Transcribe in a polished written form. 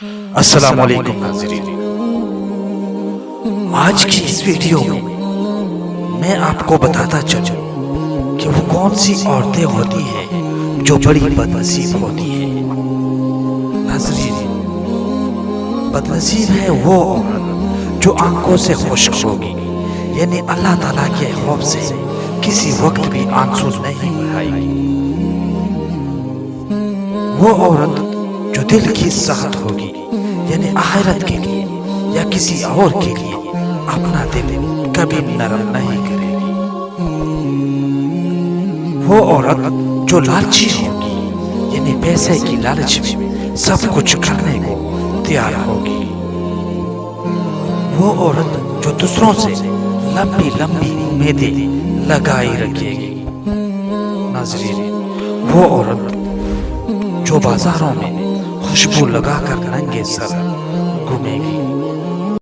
السلام علیکم ناظرین، آج کی اس ویڈیو میں آپ کو بتاتا چلوں کہ وہ کون سی عورتیں ہوتی ہیں جو بڑی بد نصیب ہوتی ہیں۔ ناظرین، بد نصیب ہے وہ عورت جو آنکھوں سے خشک ہوگی، یعنی اللہ تعالیٰ کے خوف سے کسی وقت بھی آنسو نہیں بہائے گی۔ وہ عورت جو دل کی سخت ہوگی، یعنی آخرت کے لیے یا کسی اور کے لیے اپنا دل کبھی نرم نہیں کرے گی۔ وہ عورت جو لالچی ہوگی، یعنی پیسے کی لالچ میں سب کچھ کرنے کو تیار ہوگی۔ وہ عورت جو دوسروں سے لمبی لمبی امیدیں لگائی رکھے گی۔ ناظرین، وہ عورت جو بازاروں میں خوشبو لگا کر ننگے سر گھومے گی۔